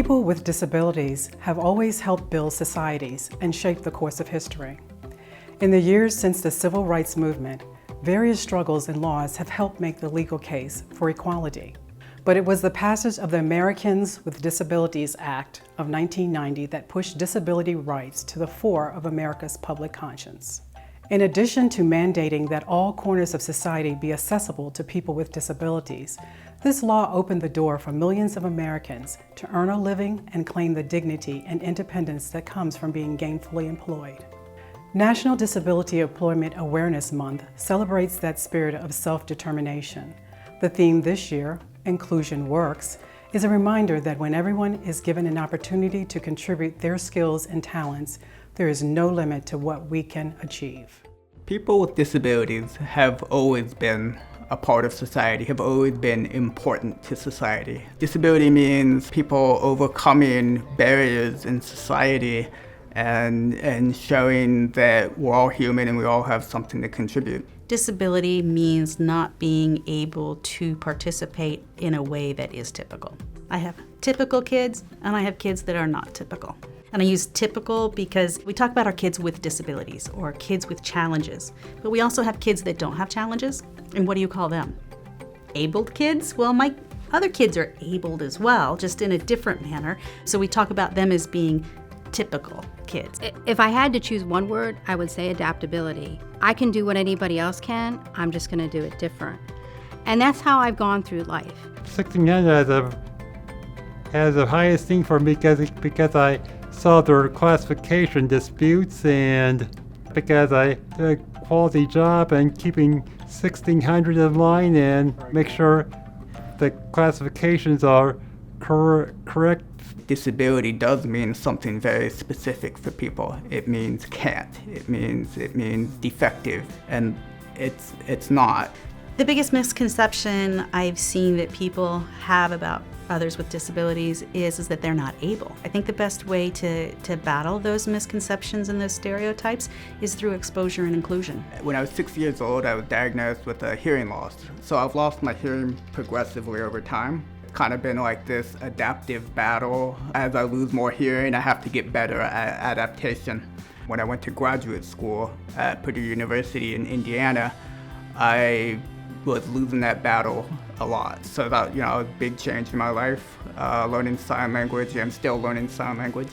People with disabilities have always helped build societies and shape the course of history. In the years since the Civil Rights Movement, various struggles and laws have helped make the legal case for equality. But it was the passage of the Americans with Disabilities Act of 1990 that pushed disability rights to the fore of America's public conscience. In addition to mandating that all corners of society be accessible to people with disabilities, this law opened the door for millions of Americans to earn a living and claim the dignity and independence that comes from being gainfully employed. National Disability Employment Awareness Month celebrates that spirit of self-determination. The theme this year, Inclusion Works, is a reminder that when everyone is given an opportunity to contribute their skills and talents, there is no limit to what we can achieve. People with disabilities have always been a part of society, have always been important to society. Disability means people overcoming barriers in society and showing that we're all human and we all have something to contribute. Disability means not being able to participate in a way that is typical. I have typical kids and I have kids that are not typical. And I use typical because we talk about our kids with disabilities or kids with challenges, but we also have kids that don't have challenges. And what do you call them? Abled kids? Well, my other kids are abled as well, just in a different manner. So we talk about them as being typical kids. If I had to choose one word, I would say adaptability. I can do what anybody else can, I'm just gonna do it different. And that's how I've gone through life. 1600 has the highest thing for me because I saw their classification disputes and because I did a quality job and keeping 1600 in line and make sure the classifications are correct. Disability does mean something very specific for people. It means can't. It means defective, and it's not. The biggest misconception I've seen that people have about others with disabilities is that they're not able. I think the best way to battle those misconceptions and those stereotypes is through exposure and inclusion. When I was 6 years old, I was diagnosed with a hearing loss. So I've lost my hearing progressively over time. It's kind of been like this adaptive battle. As I lose more hearing, I have to get better at adaptation. When I went to graduate school at Purdue University in Indiana, I was losing that battle a lot. So that, a big change in my life, learning sign language and still learning sign language.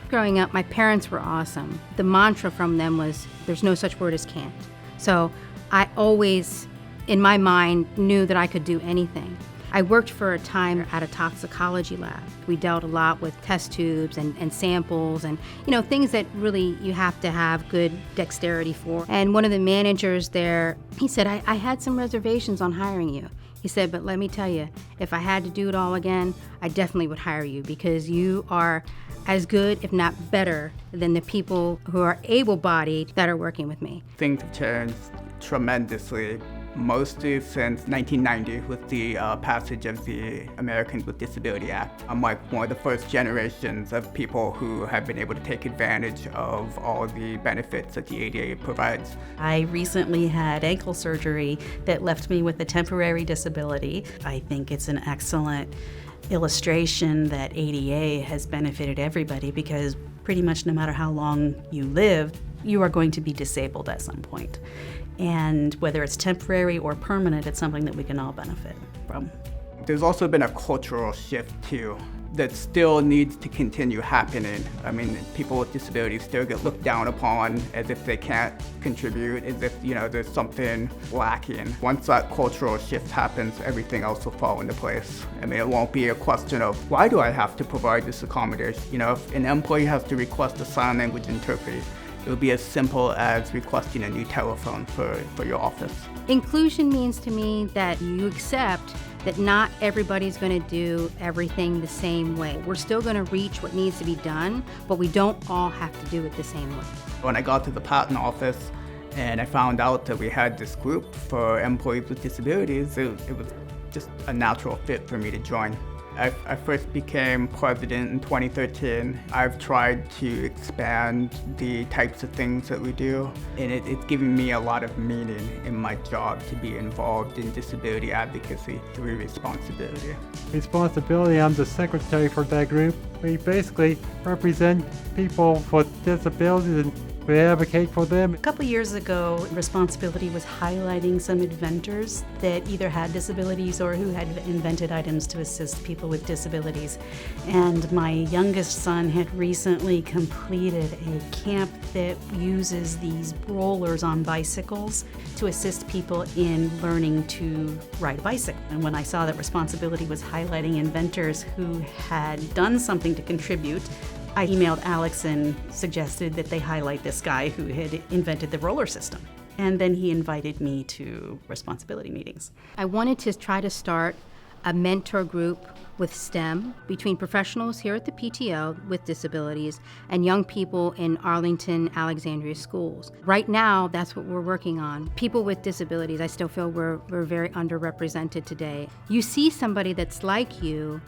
Growing up, my parents were awesome. The mantra from them was, there's no such word as can't. So I always, in my mind, knew that I could do anything. I worked for a time at a toxicology lab. We dealt a lot with test tubes and samples and, things that really you have to have good dexterity for. And one of the managers there, he said, I had some reservations on hiring you. He said, but let me tell you, if I had to do it all again, I definitely would hire you because you are as good, if not better, than the people who are able-bodied that are working with me. Things have changed tremendously, mostly since 1990 with the passage of the Americans with Disability Act. I'm like one of the first generations of people who have been able to take advantage of all the benefits that the ADA provides. I recently had ankle surgery that left me with a temporary disability. I think it's an excellent illustration that ADA has benefited everybody because pretty much no matter how long you live, you are going to be disabled at some point. And whether it's temporary or permanent, it's something that we can all benefit from. There's also been a cultural shift too that still needs to continue happening. I mean, people with disabilities still get looked down upon as if they can't contribute, as if, there's something lacking. Once that cultural shift happens, everything else will fall into place. I mean, it won't be a question of, why do I have to provide this accommodation? If an employee has to request a sign language interpreter, it would be as simple as requesting a new telephone for your office. Inclusion means to me that you accept that not everybody's going to do everything the same way. We're still going to reach what needs to be done, but we don't all have to do it the same way. When I got to the patent office and I found out that we had this group for employees with disabilities, it was just a natural fit for me to join. I first became president in 2013. I've tried to expand the types of things that we do, and it's giving me a lot of meaning in my job to be involved in disability advocacy through ResponsAbility. ResponsAbility, I'm the secretary for that group. We basically represent people with disabilities and we advocate for them. A couple years ago, ResponsAbility was highlighting some inventors that either had disabilities or who had invented items to assist people with disabilities. And my youngest son had recently completed a camp that uses these rollers on bicycles to assist people in learning to ride a bicycle. And when I saw that ResponsAbility was highlighting inventors who had done something to contribute, I emailed Alex and suggested that they highlight this guy who had invented the roller system. And then he invited me to ResponsAbility meetings. I wanted to try to start a mentor group with STEM between professionals here at the PTO with disabilities and young people in Arlington, Alexandria schools. Right now, that's what we're working on. People with disabilities, I still feel we're very underrepresented today. You see somebody that's like you,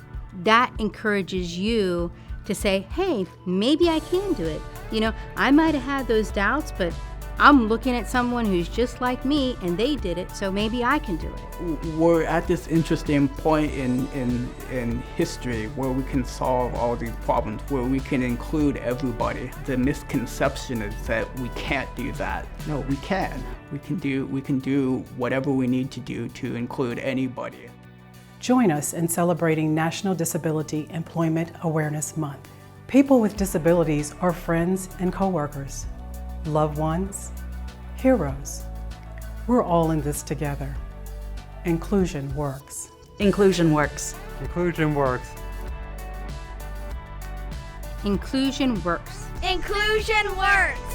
that encourages you to say, hey, maybe I can do it. You know, I might have had those doubts, but I'm looking at someone who's just like me and they did it, so maybe I can do it. We're at this interesting point in history where we can solve all these problems, where we can include everybody. The misconception is that we can't do that. No, we can. We can do whatever we need to do to include anybody. Join us in celebrating National Disability Employment Awareness Month. People with disabilities are friends and coworkers, loved ones, heroes. We're all in this together. Inclusion works. Inclusion works. Inclusion works. Inclusion works. Inclusion works!